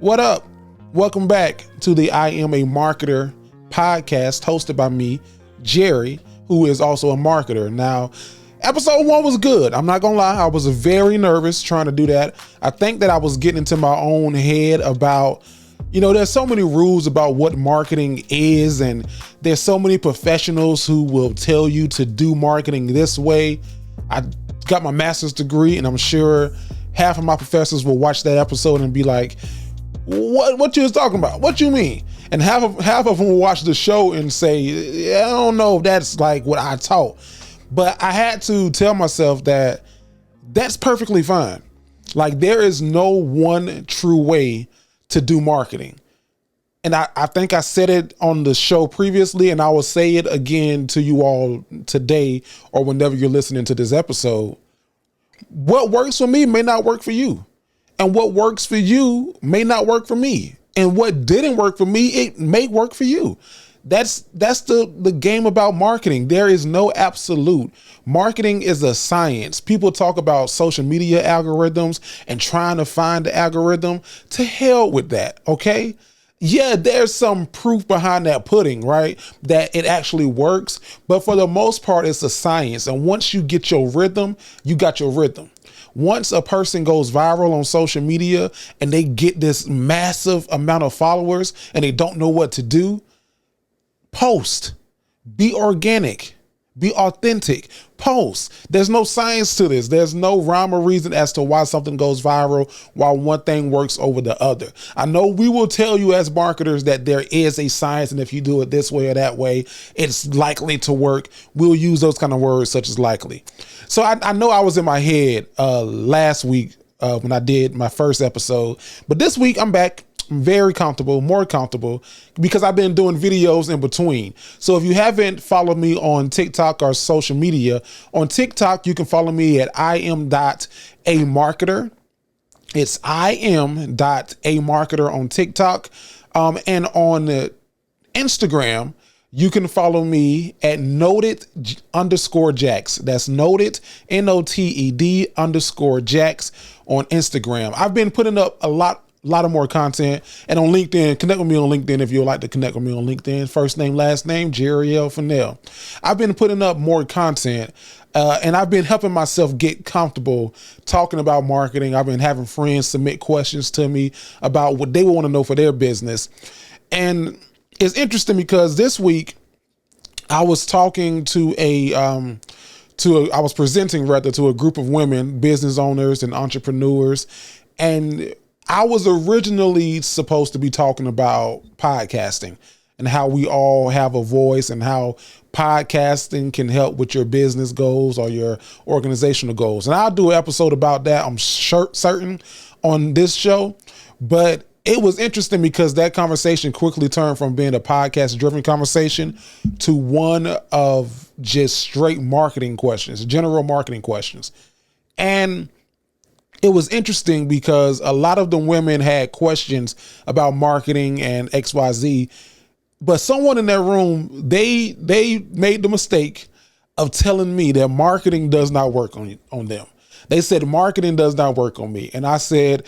What up? Welcome back to the I Am a Marketer podcast hosted by me, Jerail, who is also a marketer. Now, episode 1 was good. I'm not gonna lie. I was very nervous trying to do that. I think that I was getting into my own head about, there's so many rules about what marketing is, and there's so many professionals who will tell you to do marketing this way. I got my master's degree, and I'm sure half of my professors will watch that episode and be like, what you was talking about? What you mean? And half of them will watch the show and say, yeah, I don't know if that's like what I taught. But I had to tell myself that that's perfectly fine. Like, there is no one true way to do marketing. And I think I said it on the show previously, and I will say it again to you all today or whenever you're listening to this episode. What works for me may not work for you. And what works for you may not work for me. And what didn't work for me, it may work for you. That's the game about marketing. There is no absolute. Marketing is a science. People talk about social media algorithms and trying to find the algorithm. To hell with that, okay? Yeah, there's some proof behind that pudding, right? That it actually works. But for the most part, it's a science. And once you get your rhythm, you got your rhythm. Once a person goes viral on social media and they get this massive amount of followers and they don't know what to do, post, be organic, be authentic, post. There's no science to this. There's no rhyme or reason as to why something goes viral while one thing works over the other. I know we will tell you as marketers that there is a science, and if you do it this way or that way, it's likely to work. We'll use those kind of words such as likely. So I know I was in my head last week when I did my first episode, but this week I'm back. I'm very comfortable, more comfortable, because I've been doing videos in between. So if you haven't followed me on TikTok or social media, on TikTok, you can follow me at im.amarketer. It's im.amarketer on TikTok. And on Instagram, you can follow me at noted_Jax. That's noted, NOTED_Jax on Instagram. I've been putting up a lot of more content. And on LinkedIn, connect with me on LinkedIn if you would like to connect with me on LinkedIn. First name, last name, Jerail Fennell. I've been putting up more content and I've been helping myself get comfortable talking about marketing. I've been having friends submit questions to me about what they want to know for their business. And it's interesting because this week I was talking to I was presenting to a group of women, business owners and entrepreneurs. And I was originally supposed to be talking about podcasting and how we all have a voice and how podcasting can help with your business goals or your organizational goals. And I'll do an episode about that, I'm certain, on this show. But it was interesting because that conversation quickly turned from being a podcast-driven conversation to one of just straight marketing questions, general marketing questions. And it was interesting because a lot of the women had questions about marketing and XYZ, but someone in that room, they made the mistake of telling me that marketing does not work on them. They said marketing does not work on me. And I said,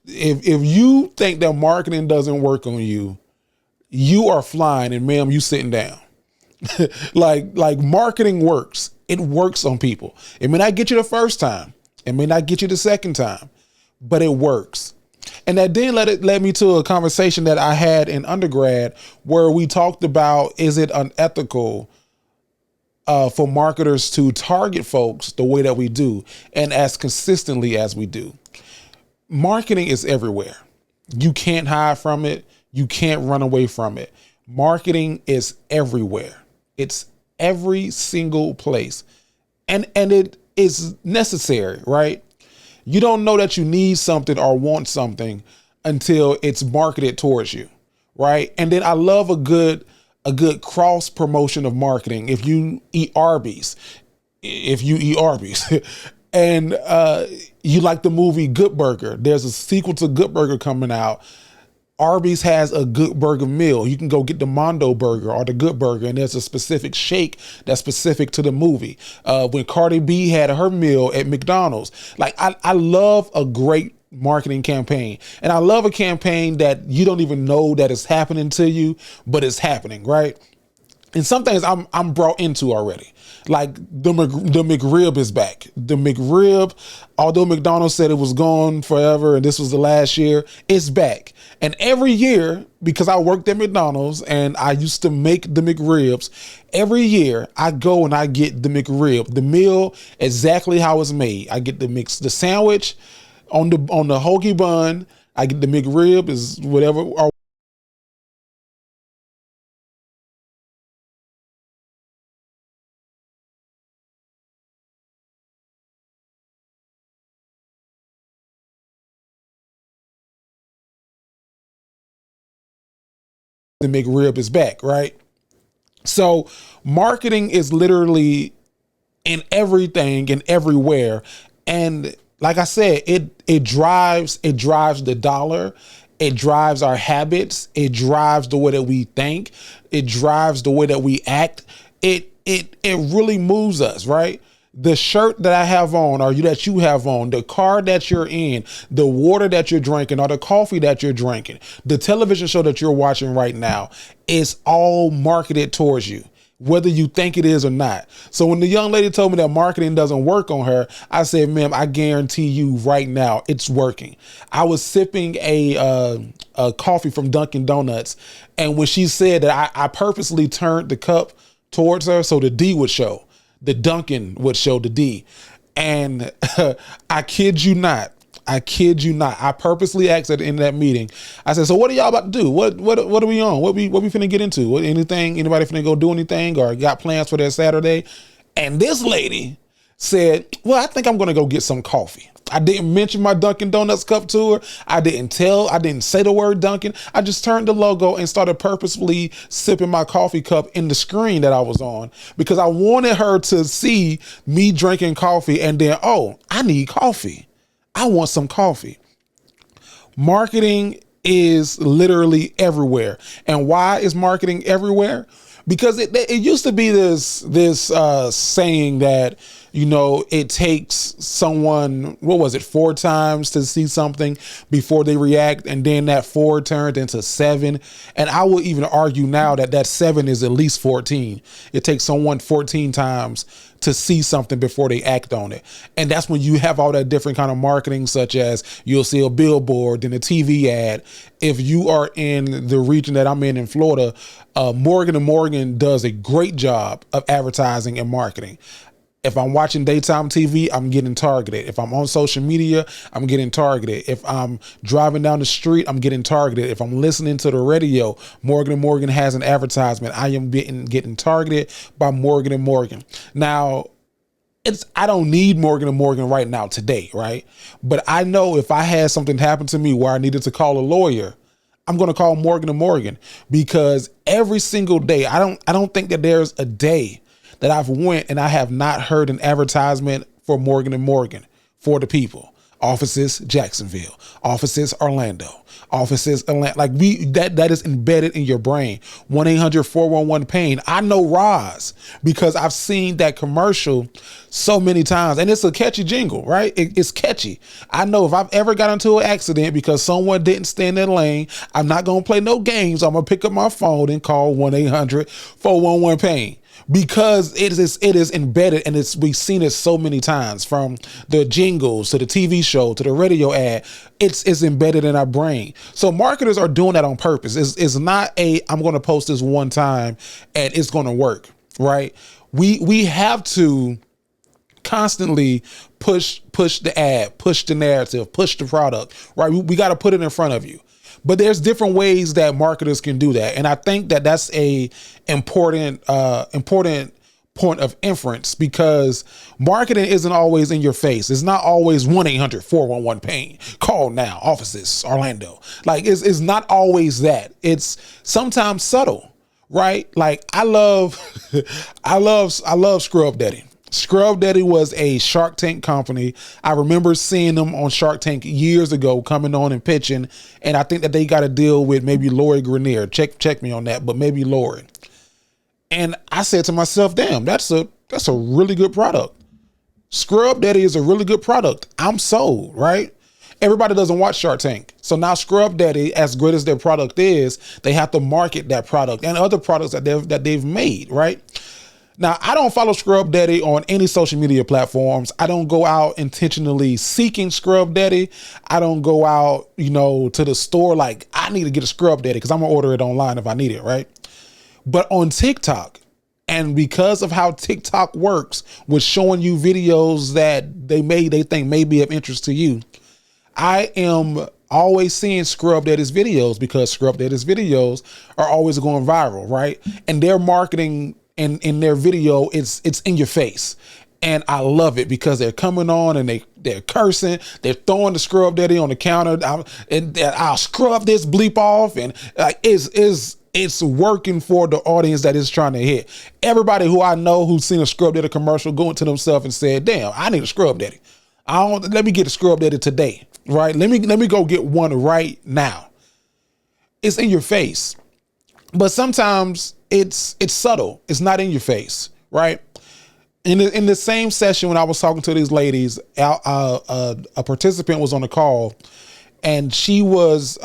if you think that marketing doesn't work on you, you are flying, and ma'am, you sitting down. like marketing works. It works on people. It may not get you the first time. It may not get you the second time, but it works. And that then led me to a conversation that I had in undergrad where we talked about, is it unethical for marketers to target folks the way that we do and as consistently as we do? Marketing is everywhere. You can't hide from it. You can't run away from it. Marketing is everywhere. It's every single place. And it is necessary, right? You don't know that you need something or want something until it's marketed towards you, right? And then I love a good cross promotion of marketing. If you eat Arby's and you like the movie Good Burger, there's a sequel to Good Burger coming out. Arby's has a Good Burger meal. You can go get the Mondo Burger or the Good Burger, and there's a specific shake that's specific to the movie. When Cardi B had her meal at McDonald's, like I love a great marketing campaign. And I love a campaign that you don't even know that it's happening to you, but it's happening, right? And some things I'm brought into already. Like the McRib is back. The McRib, although McDonald's said it was gone forever and this was the last year, it's back. And every year, because I worked at McDonald's and I used to make the McRibs, every year I go and I get the McRib, the meal exactly how it's made. I get the sandwich on the hoagie bun. I get the McRib is whatever, or the McRib is back, right? So marketing is literally in everything and everywhere. And like I said, it drives the dollar. It drives our habits. It drives the way that we think. It drives the way that we act. It really moves us, right? The shirt that I have on, or that you have on, the car that you're in, the water that you're drinking, or the coffee that you're drinking, the television show that you're watching right now, is all marketed towards you, whether you think it is or not. So when the young lady told me that marketing doesn't work on her, I said, ma'am, I guarantee you right now it's working. I was sipping a coffee from Dunkin' Donuts, and when she said that, I purposely turned the cup towards her so the D would show. The Dunkin' would show the D. And I kid you not. I purposely asked at the end of that meeting. I said, so what are y'all about to do? What are we on? What we finna get into? Anybody finna go do anything or got plans for that Saturday? And this lady said, well, I think I'm gonna go get some coffee. I didn't mention my Dunkin' Donuts cup to her. I didn't say the word Dunkin'. I just turned the logo and started purposefully sipping my coffee cup in the screen that I was on, because I wanted her to see me drinking coffee and then, oh, I need coffee. I want some coffee. Marketing is literally everywhere. And why is marketing everywhere? Because it used to be this saying that, it takes someone, 4 times to see something before they react, and then that 4 turned into 7. And I will even argue now that 7 is at least 14. It takes someone 14 times to see something before they act on it. And that's when you have all that different kind of marketing, such as you'll see a billboard, then a TV ad. If you are in the region that I'm in Florida, Morgan & Morgan does a great job of advertising and marketing. If I'm watching daytime TV, I'm getting targeted. If I'm on social media, I'm getting targeted. If I'm driving down the street, I'm getting targeted. If I'm listening to the radio, Morgan & Morgan has an advertisement. I am getting targeted by Morgan & Morgan. Now, I don't need Morgan & Morgan right now today, right? But I know if I had something happen to me where I needed to call a lawyer, I'm going to call Morgan & Morgan, because every single day, I don't think that there's a day that I've went and I have not heard an advertisement for Morgan & Morgan for the people. Offices Jacksonville, offices Orlando, offices Atlanta. Like that is embedded in your brain. 1-800-411-PAIN. I know Roz because I've seen that commercial so many times, and it's a catchy jingle, right? It's catchy. I know if I've ever got into an accident because someone didn't stay in their lane, I'm not gonna play no games. I'm gonna pick up my phone and call 1-800-411-PAIN. Because it is embedded, and we've seen it so many times, from the jingles to the TV show to the radio ad. It's embedded in our brain. So marketers are doing that on purpose. It's not I'm going to post this one time and it's going to work, right? We have to constantly push the ad, push the narrative, push the product, right? We got to put it in front of you. But there's different ways that marketers can do that. And I think that that's a important point of inference, because marketing isn't always in your face. It's not always 1-800-411-PAIN. Call now, offices, Orlando. Like it's not always that. It's sometimes subtle, right? Like I love Scrub Daddy. Scrub Daddy was a Shark Tank company. I remember seeing them on Shark Tank years ago, coming on and pitching. And I think that they got a deal with maybe Lori Grenier. Check me on that, but maybe Lori. And I said to myself, damn, that's a really good product. Scrub Daddy is a really good product. I'm sold, right? Everybody doesn't watch Shark Tank. So now Scrub Daddy, as great as their product is, they have to market that product and other products that they've made, right? Now, I don't follow Scrub Daddy on any social media platforms. I don't go out intentionally seeking Scrub Daddy. I don't go out, to the store like I need to get a Scrub Daddy because I'm gonna order it online if I need it, right? But on TikTok, and because of how TikTok works with showing you videos that they think may be of interest to you, I am always seeing Scrub Daddy's videos because Scrub Daddy's videos are always going viral, right? And their marketing in their video, it's in your face. And I love it because they're coming on and they're cursing. They're throwing the Scrub Daddy on the counter. I'll scrub this bleep off. And it's working for the audience that it's trying to hit. Everybody who I know who's seen a Scrub Daddy commercial going to themselves and said, damn, I need a Scrub Daddy. Let me get a Scrub Daddy today, right? Let me go get one right now. It's in your face. But sometimes it's subtle. It's not in your face, right? In the same session when I was talking to these ladies, a participant was on the call, and she was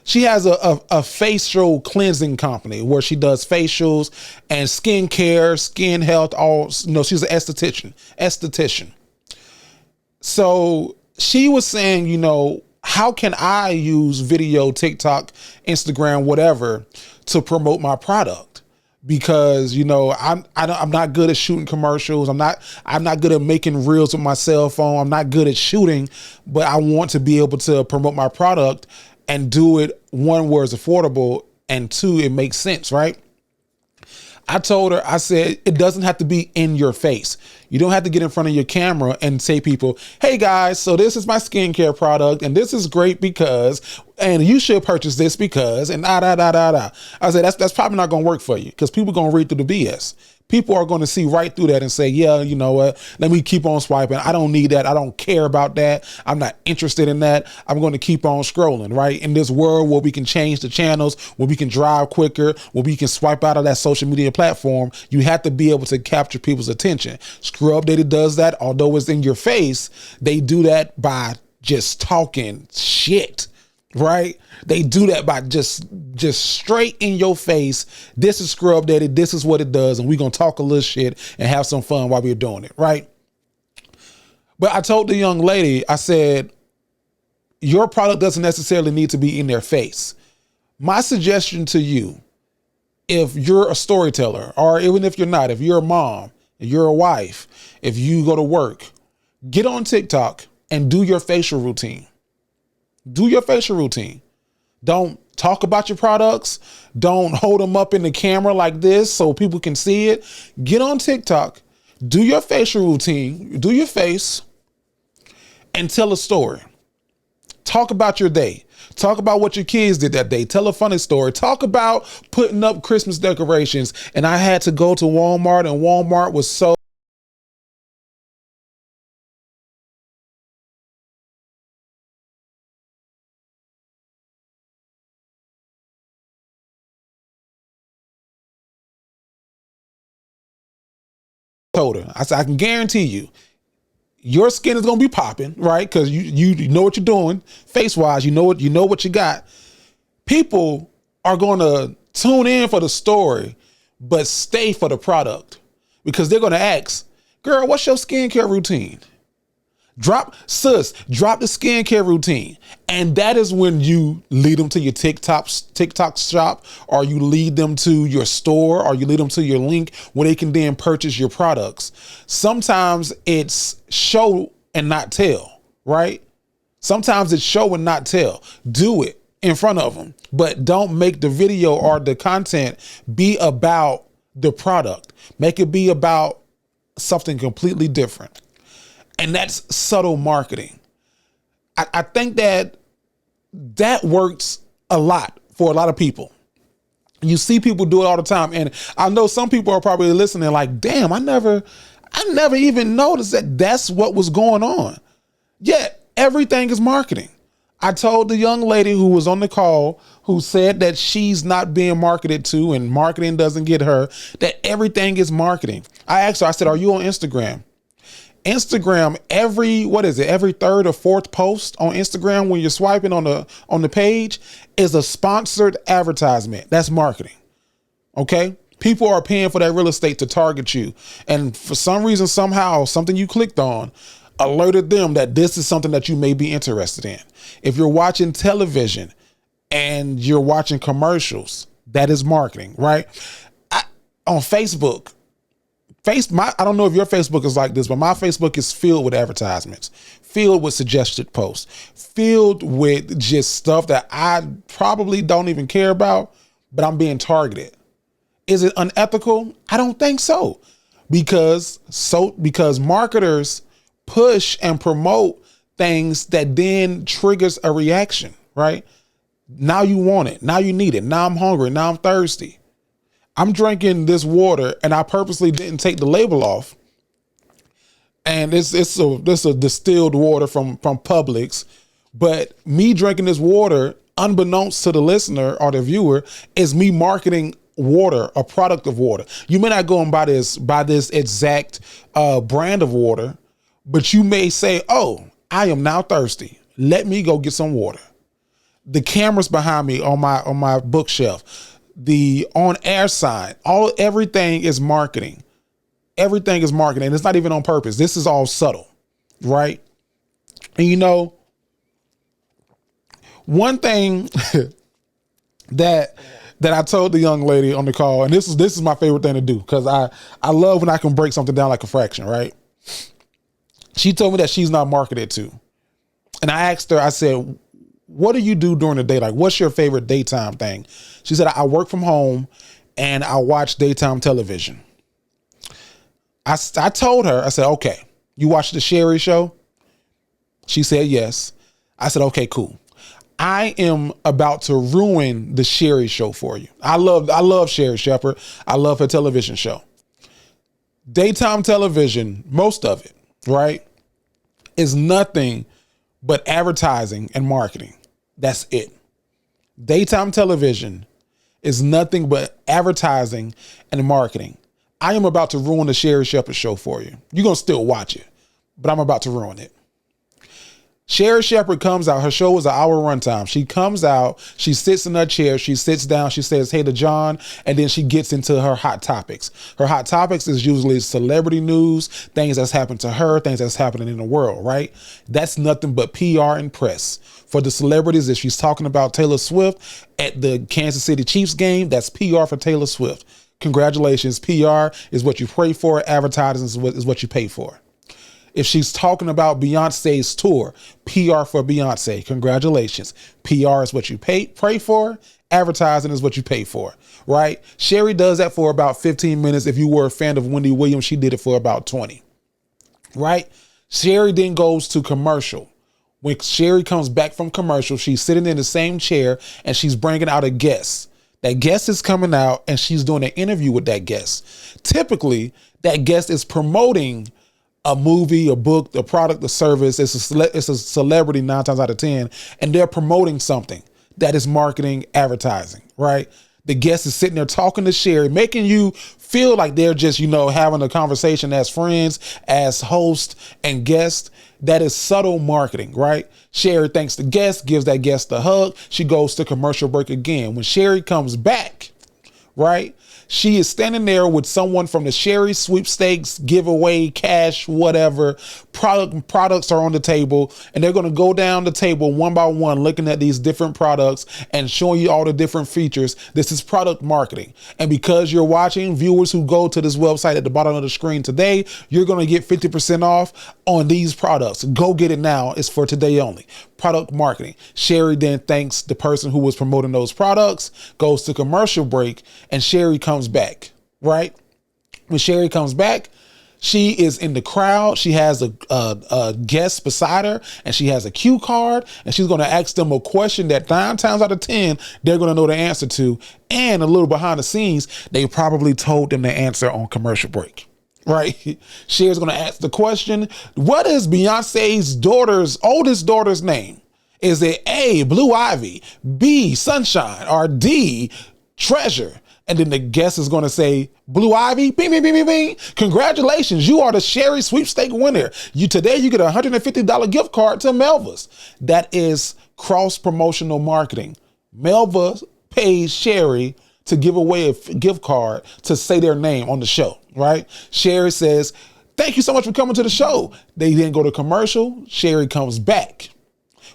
she has a facial cleansing company where she does facials and skincare, skin health. She's an esthetician. So she was saying, how can I use video, TikTok, Instagram, whatever, to promote my product? Because, I'm not good at shooting commercials. I'm not good at making reels with my cell phone. I'm not good at shooting, but I want to be able to promote my product and do it, one, where it's affordable, and two, it makes sense, right? I told her, I said, it doesn't have to be in your face. You don't have to get in front of your camera and say people, hey guys, so this is my skincare product and this is great because, and you should purchase this because, and da. I said, that's probably not going to work for you because people are going to read through the BS. People are going to see right through that and say, yeah, you know what? Let me keep on swiping. I don't need that. I don't care about that. I'm not interested in that. I'm going to keep on scrolling, right? In this world where we can change the channels, where we can drive quicker, where we can swipe out of that social media platform, you have to be able to capture people's attention. Scrub Daddy does that. Although it's in your face, they do that by just talking shit. Right? They do that by just straight in your face. This is Scrub Daddy. This is what it does. And we're going to talk a little shit and have some fun while we're doing it. Right? But I told the young lady, I said, your product doesn't necessarily need to be in their face. My suggestion to you, if you're a storyteller, or even if you're not, if you're a mom, if you're a wife, if you go to work, get on TikTok and do your facial routine. Do your facial routine. Don't talk about your products. Don't hold them up in the camera like this so people can see it. Get on TikTok, do your facial routine, do your face, and tell a story. Talk about your day. Talk about what your kids did that day. Tell a funny story. Talk about putting up Christmas decorations. And I had to go to Walmart, and Walmart was so told her, I said, I can guarantee you, your skin is going to be popping, right? Because you know what you're doing face wise. You know what you got. People are going to tune in for the story, but stay for the product because they're going to ask, girl, what's your skincare routine? Drop the skincare routine. And that is when you lead them to your TikTok shop, or you lead them to your store, or you lead them to your link where they can then purchase your products. Sometimes it's show and not tell, right? Sometimes it's show and not tell. Do it in front of them, but don't make the video or the content be about the product. Make it be about something completely different. And that's subtle marketing. I think that works a lot for a lot of people. You see people do it all the time. And I know some people are probably listening like, damn, I never even noticed that that's what was going on. Yet everything is marketing. I told the young lady who was on the call, who said that she's not being marketed to and marketing doesn't get her, that everything is marketing. I asked her, I said, are you on Instagram? Instagram, every third or fourth post on Instagram when you're swiping on the page is a sponsored advertisement. That's marketing. Okay? People are paying for that real estate to target you. And for some reason, somehow, something you clicked on alerted them that this is something that you may be interested in. If you're watching television and you're watching commercials, that is marketing, right? On Facebook, I don't know if your Facebook is like this, but my Facebook is filled with advertisements, filled with suggested posts, filled with just stuff that I probably don't even care about, but I'm being targeted. Is it unethical? I don't think so. Because marketers push and promote things that then triggers a reaction, right? Now you want it. Now you need it. Now I'm hungry. Now I'm thirsty. I'm drinking this water and I purposely didn't take the label off. And it's a distilled water from Publix. But me drinking this water, unbeknownst to the listener or the viewer, is me marketing water, a product of water. You may not go and buy this exact brand of water, but you may say, oh, I am now thirsty. Let me go get some water. The cameras behind me on my bookshelf, the on-air sign, everything is marketing. Everything is marketing. It's not even on purpose. This is all subtle, right? And one thing that I told the young lady on the call, and this is my favorite thing to do, because I love when I can break something down like a fraction, right? She told me that she's not marketed to. And I asked her, I said, what do you do during the day? Like, what's your favorite daytime thing? She said, I work from home and I watch daytime television. I told her, I said, okay, you watch the Jerail show? She said, yes. I said, okay, cool. I am about to ruin the Jerail show for you. I love Jerail Shepherd. I love her television show. Daytime television, most of it, right, is nothing but advertising and marketing. That's it. Daytime television is nothing but advertising and marketing. I am about to ruin the Jerail Shepherd show for you. You're going to still watch it, but I'm about to ruin it. Jerail Shepherd comes out. Her show is an hour runtime. She comes out. She sits in her chair. She sits down. She says, hey to John. And then she gets into her hot topics. Her hot topics is usually celebrity news, things that's happened to her, things that's happening in the world, right? That's nothing but PR and press. For the celebrities, if she's talking about Taylor Swift at the Kansas City Chiefs game, that's PR for Taylor Swift. Congratulations. PR is what you pray for. Advertising is what you pay for. If she's talking about Beyonce's tour, PR for Beyonce, congratulations. PR is what you pray for. Advertising is what you pay for, right? Sherry does that for about 15 minutes. If you were a fan of Wendy Williams, she did it for about 20, right? Sherry then goes to commercial. When Sherry comes back from commercial, she's sitting in the same chair and she's bringing out a guest. That guest is coming out and she's doing an interview with that guest. Typically, that guest is promoting a movie, a book, a product, a service. It's a celebrity 9 times out of 10, and they're promoting something that is marketing, advertising, right? The guest is sitting there talking to Sherry, making you feel like they're just, having a conversation as friends, as host and guest. That is subtle marketing, right? Sherry thanks the guest, gives that guest a hug. She goes to commercial break again. When Sherry comes back, right, she is standing there with someone from the Sherry sweepstakes, giveaway, cash, whatever. Products are on the table, and they're going to go down the table one by one, looking at these different products and showing you all the different features. This is product marketing. And because you're watching, viewers who go to this website at the bottom of the screen today, you're going to get 50% off on these products. Go get it now. It's for today only. Product marketing. Sherry then thanks the person who was promoting those products, goes to commercial break, and Sherry comes back, right? When Sherry comes back, she is in the crowd. She has a guest beside her, and she has a cue card, and she's going to ask them a question that 9 times out of 10, they're going to know the answer to. And a little behind the scenes, they probably told them the answer on commercial break. Right? Sherry's going to ask the question, what is Beyonce's oldest daughter's name? Is it A, Blue Ivy, B, Sunshine, or D, Treasure? And then the guest is going to say, Blue Ivy, bing, bing, bing, bing, bing. Congratulations, you are the Sherry sweepstake winner. Today you get a $150 gift card to Melva's. That is cross-promotional marketing. Melva pays Sherry to give away a gift card to say their name on the show, right? Sherry says, thank you so much for coming to the show. They then go to commercial. Sherry comes back.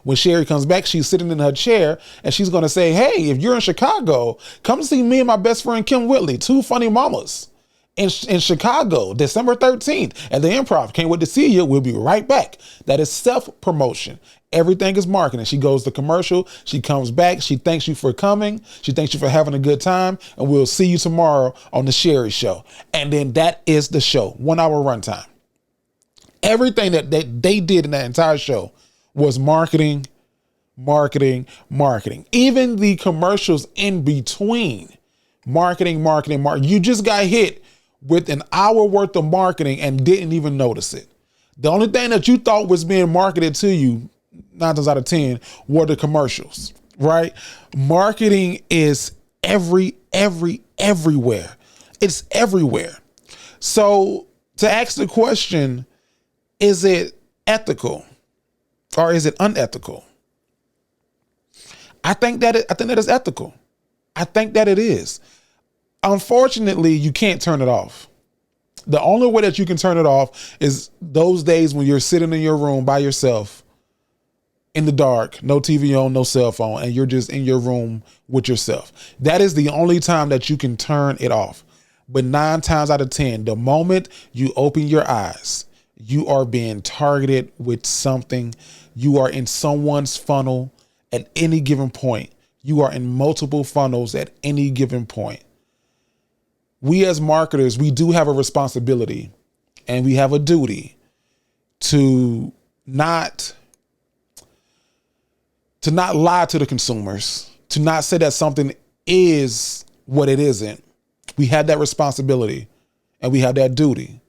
When Sherry comes back, she's sitting in her chair and she's going to say, hey, if you're in Chicago, come see me and my best friend, Kim Whitley, two funny mamas in Chicago, December 13th at the Improv. Can't wait to see you. We'll be right back. That is self-promotion. Everything is marketing. She goes to commercial. She comes back. She thanks you for coming. She thanks you for having a good time. And we'll see you tomorrow on the Sherry Show. And then that is the show. 1 hour runtime. Everything that they did in that entire show was marketing, marketing, marketing. Even the commercials in between, marketing. You just got hit with an hour worth of marketing and didn't even notice it. The only thing that you thought was being marketed to you, 9 times out of 10, were the commercials, right? Marketing is everywhere. It's everywhere. So to ask the question, is it ethical? Or is it unethical? I think that is ethical. I think that it is. Unfortunately, you can't turn it off. The only way that you can turn it off is those days when you're sitting in your room by yourself in the dark, no TV on, no cell phone, and you're just in your room with yourself. That is the only time that you can turn it off. But 9 times out of 10, the moment you open your eyes, you are being targeted with something. You are in someone's funnel at any given point. You are in multiple funnels at any given point. We as marketers, we do have a responsibility and we have a duty to not lie to the consumers, to not say that something is what it isn't. We have that responsibility and we have that duty.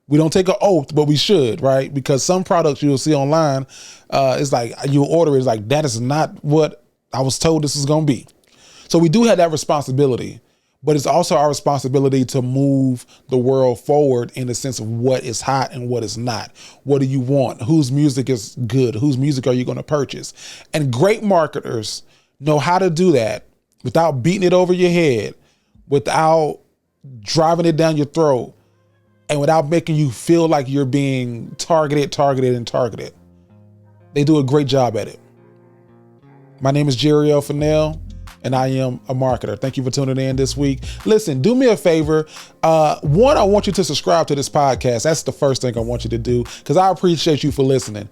We don't take an oath, but we should, right? Because some products you'll see online, it's like you'll order, it's like, that is not what I was told this is going to be. So we do have that responsibility, but it's also our responsibility to move the world forward in the sense of what is hot and what is not. What do you want? Whose music is good? Whose music are you going to purchase? And great marketers know how to do that without beating it over your head, without driving it down your throat, and without making you feel like you're being targeted. They do a great job at it. My name is Jerail Fennell, and I am a marketer. Thank you for tuning in this week. Listen, do me a favor. One, I want you to subscribe to this podcast. That's the first thing I want you to do because I appreciate you for listening.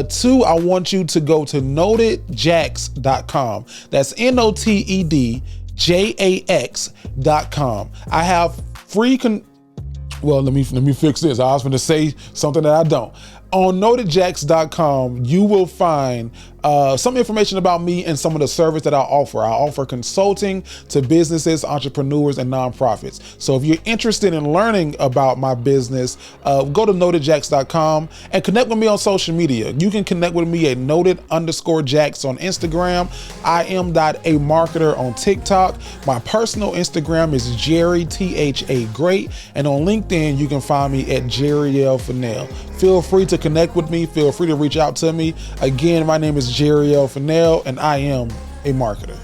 Two, I want you to go to notedjax.com. That's NOTEDJAX.com. I have free let me fix this. I was going to say something that I don't. On notedjax.com, you will find some information about me and some of the service that I offer. I offer consulting to businesses, entrepreneurs, and nonprofits. So if you're interested in learning about my business, go to notedjax.com and connect with me on social media. You can connect with me at noted_jax on Instagram. I am.a_marketer on TikTok. My personal Instagram is Jerry, THA Great. And on LinkedIn, you can find me at Jerail Fennell. Feel free to connect with me. Feel free to reach out to me. Again, my name is Jerail Fennell, and I am a marketer.